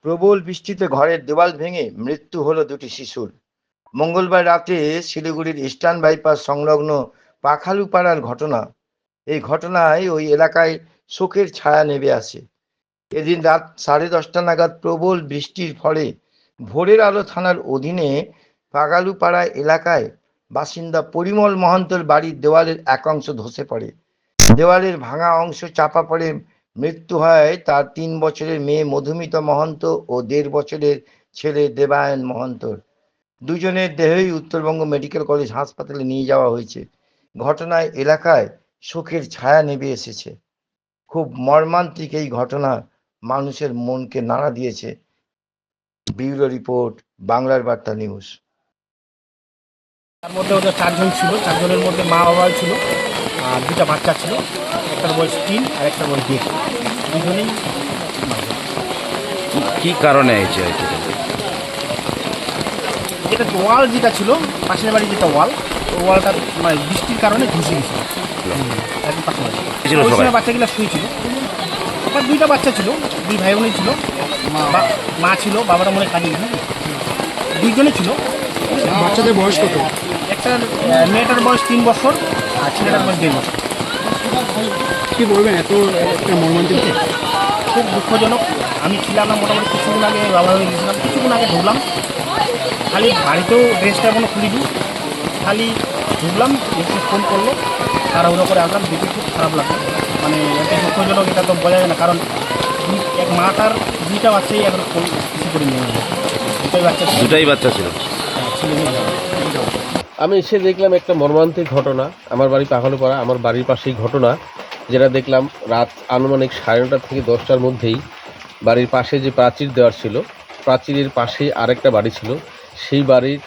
প্রবল বৃষ্টিতে ঘরের দেওয়াল ভেঙে মৃত্যু হলো দুটি শিশুর। মঙ্গলবার রাতে শিলিগুড়ির ইস্টার্ন বাইপাস সংলগ্ন পাখালুপাড়ার ঘটনা। এই ঘটনায় ওই এলাকায় শোকের ছায়া নেমে আসে। এদিন রাত 10:30 নাগাদ প্রবল বৃষ্টির ফলে ভোরের আলো থানার অধীনে পাগালুপাড়া এলাকায় বাসিন্দা পরিমল মহন্তর বাড়ির দেওয়ালের এক অংশ ধসে পড়ে। দেওয়ালের ভাঙা অংশ চাপা পড়ে মৃত্যু হয় তার 3 বছরের মেয়ে মধুমিতা মহন্ত ও 1.5 বছরের ছেলে দেবায়ন মহন্তর। দুজনের দেহই উত্তরবঙ্গ মেডিকেল কলেজ হাসপাতালে নিয়ে যাওয়া হয়েছে। ঘটনায় এলাকায় শোকের ছায়া নেমে এসেছে। খুব মর্মান্তিক এই ঘটনা মানুষের মনকে নাড়া দিয়েছে। ব্যুরো রিপোর্ট, বাংলার বার্তা নিউজ। তার মধ্যে ওদের 4 জন ছিল, 4 জনের মধ্যে মা বাবা ছিল আর 2টা বাচ্চা ছিল। একটার বয়স 3 আর একটার বয়স 1.5। দুজনেই কি কারণে হয়েছে? যেটা ওয়াল যেটা ছিল পাশের বাড়ি, যেটা ওয়াল, ওই ওয়ালটা মানে বৃষ্টির কারণে ধসে গেছিল। একদম পাশের বাড়ি ওই সময় বাচ্চাগুলো শুয়েছিল। আমার 2টা বাচ্চা ছিল, 2 ভাই বোনই ছিল, মা ছিল, বাবারা মনে কাজে গেছে, 2জনই ছিল। বাচ্চাদের বয়স কত? একটা মেয়েটার বয়স 3 বছর আর ছেলেটার বয়স 1.5 বছর। কি বলবেন, এত একটা মর্মান্তিক? খুব দুঃখজনক। আমি ছিলাম না, মোটামুটি কিছুক্ষণ আগে বাবা হয়ে গেছিলাম, কিছুক্ষণ আগে ঢুকলাম। খালি বাড়িতেও ড্রেসটা এখনো খুলিনি, খালি ঢুকলাম, একটু ফোন করলো, তাড়াহুড়ো করে আসলাম, দেখে খুব খারাপ লাগলো। মানে এত দুঃখজনক, এটা তো বোঝা যায় না। কারণ এক মা তার 2টা বাচ্চাই এখন কিছু করে নিয়ে গেল। দুটাই বাচ্চা ছিল। আমি এসে দেখলাম একটা মর্মান্তিক ঘটনা। আমার বাড়ি পাখালুপাড়া, আমার বাড়ির পাশেই ঘটনা, যেটা দেখলাম রাত আনুমানিক 9:30 থেকে 10টার মধ্যেই বাড়ির পাশে যে প্রাচীর দেওয়ার ছিল, প্রাচীরের পাশে আরেকটা বাড়ি ছিল, সেই বাড়ির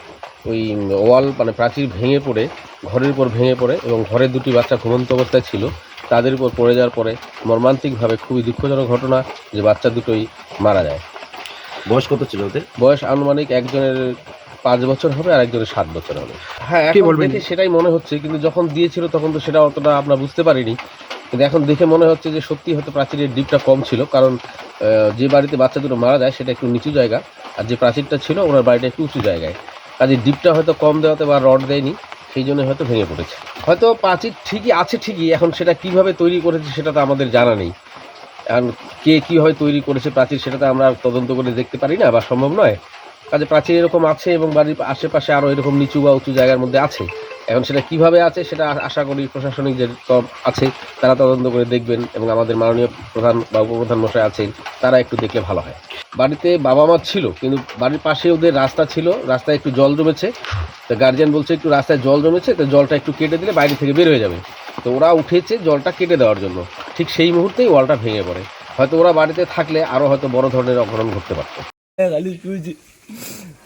ওই ওয়াল মানে প্রাচীর ভেঙে পড়ে ঘরের উপর ভেঙে পড়ে এবং ঘরের 2টি বাচ্চা ঘুমন্ত অবস্থায় ছিল, তাদের উপর পড়ে যাওয়ার পরে মর্মান্তিকভাবে খুবই দুঃখজনক ঘটনা যে বাচ্চা দুটোই মারা যায়। বয়স কত ছিল ওদের? বয়স আনুমানিক একজনের 5 বছর হবে আর একজনের 7 বছর হবে। হ্যাঁ, এখন দেখে সেটাই মনে হচ্ছে, কিন্তু যখন দিয়েছিল তখন তো সেটা অতটা আমরা বুঝতে পারিনি। কিন্তু এখন দেখে মনে হচ্ছে যে সত্যি হয়তো প্রাচীরের ডিপটা কম ছিল, কারণ যে বাড়িতে বাচ্চা দুটো মারা যায় সেটা একটু নিচু জায়গা, আর যে প্রাচীরটা ছিল ওনার বাড়িটা একটু উঁচু জায়গায়, কাজে ডিপটা হয়তো কম দেওয়াতে বা রড দেয়নি, সেই জন্য হয়তো ভেঙে পড়েছে। হয়তো প্রাচীর ঠিকই আছে, ঠিকই, এখন সেটা কিভাবে তৈরি করেছে সেটা তো আমাদের জানা নেই। এখন কে কীভাবে তৈরি করেছে প্রাচীর, সেটা তো আমরা তদন্ত করে দেখতে পারি না বা সম্ভব নয়। কাজে প্রাচীর এরকম আছে এবং বাড়ির আশেপাশে আরও এরকম নিচু বা উঁচু জায়গার মধ্যে আছে। এখন সেটা কিভাবে আছে সেটা আশা করি প্রশাসনিক যে আছে তারা তদন্ত করে দেখবেন, এবং আমাদের মাননীয় প্রধান বা উপপ্রধান মশাই আছেন, তারা একটু দেখলে ভালো হয়। বাড়িতে বাবা মা ছিল, কিন্তু বাড়ির পাশে ওদের রাস্তা ছিল, রাস্তায় একটু জল জমেছে, তো গার্জিয়ান বলছে একটু রাস্তায় জল জমেছে, তো জলটা একটু কেটে দিলে বাইরে থেকে বের হয়ে যাবে। তো ওরা উঠেছে জলটা কেটে দেওয়ার জন্য, ঠিক সেই মুহূর্তেই ওয়ালটা ভেঙে পড়ে। হয়তো ওরা বাড়িতে থাকলে আরও হয়তো বড় ধরনের অঘটন ঘটতে পারত। খালি শুয়েছি,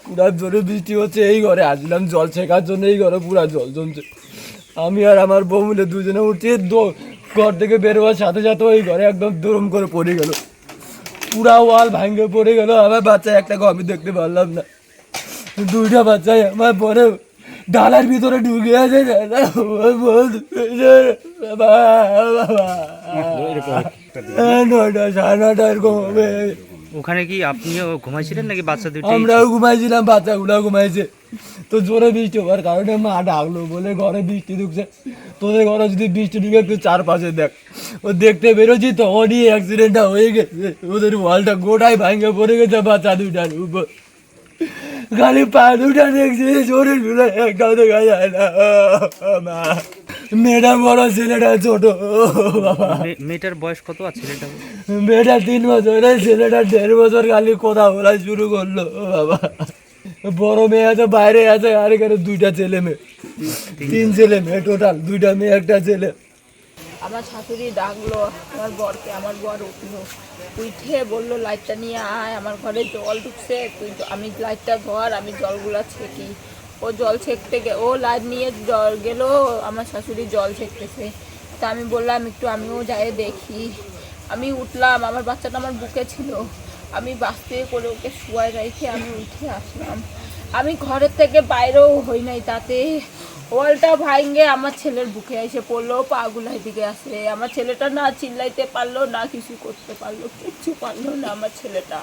পুরা জোরে বৃষ্টি হচ্ছে, এই ঘরে আসলাম জল ছেঁকার জন্য, এই ঘরে পুরা জল জমছে। আমি আর আমার বউ মিলে 2জনে উঠছি, ঘর থেকে বেরোবার সাথে সাথে ওই ঘরে একদম দরম করে পড়ে গেল, পুরা ওয়াল ভাঙে পড়ে গেল। আমার বাচ্চা একটাকে আমি দেখতে পারলাম না, 2টা বাচ্চাই আমার পরে ডালার ভিতরে ঢুকে আছে। 9টা 9:30 এরকম হবে। ওখানে কি আপনিও ঘুমাইছিলেন নাকি বাচ্চা দুটো? আমরাও ঘুমাইছিলাম, বাচ্চাগুলাও ঘুমাইছে। তো জোরে বৃষ্টি হওয়ার কারণে মা ডাকলো, বলে ঘরে বৃষ্টি ঢুকছে, তোদের ঘরে যদি বৃষ্টি ঢুকে একটু চারপাশে দেখ। ও দেখতে বেরোচ্ছি তখনই অ্যাক্সিডেন্টটা হয়ে গেছে, ওদের ওয়ালটা গোটাই ভাঙে পড়ে গেছে বাচ্চা 2টার উপর। খালি পা 2টা দেখছি, শরীরগুলো একটাও দেখা যায় না। মেয়েটা বড়, ছেলেটা ছোট। মেয়েটার বয়স কত আর ছেলেটা? মেয়েটা 3 বছর, ছেলেটা 1.5 বছর। খালি কথা বলা শুরু করলো বাবা। বড় মেয়ে আছে বাইরে আছে, আর এখানে 2টা ছেলে মেয়ে, 3 ছেলে মেয়ে টোটাল, 2টা মেয়ে 1টা ছেলে। আমার শাশুড়ি ডাকলো আমার বরকে, আমার বর উঠলো, উঠে বললো লাইটটা নিয়ে আয়, আমার ঘরে জল ঢুকছে, তুই আমি লাইটটা ধর, আমি জলগুলা ছেঁকি। ও জল ছেঁকতে ও লাইট নিয়ে জল গেলো, আমার শাশুড়ি জল ছেঁকতেছে। তা আমি বললাম একটু আমিও যাই দেখি। আমি উঠলাম, আমার বাচ্চাটা আমার বুকে ছিল, আমি বাস্তে করে ওকে শুয়াই রেখে আমি উঠে আসলাম। আমি ঘরের থেকে বাইরেও হই নাই, তাতে ওয়ালটা ভাঙে আমার ছেলের বুকে এসে পড়লো, পাগুলাই দিকে আসে। আমার ছেলেটা না চিল্লাইতে পারলো, না কিছু করতে পারলো, কিচ্ছু পারলো না আমার ছেলেটা।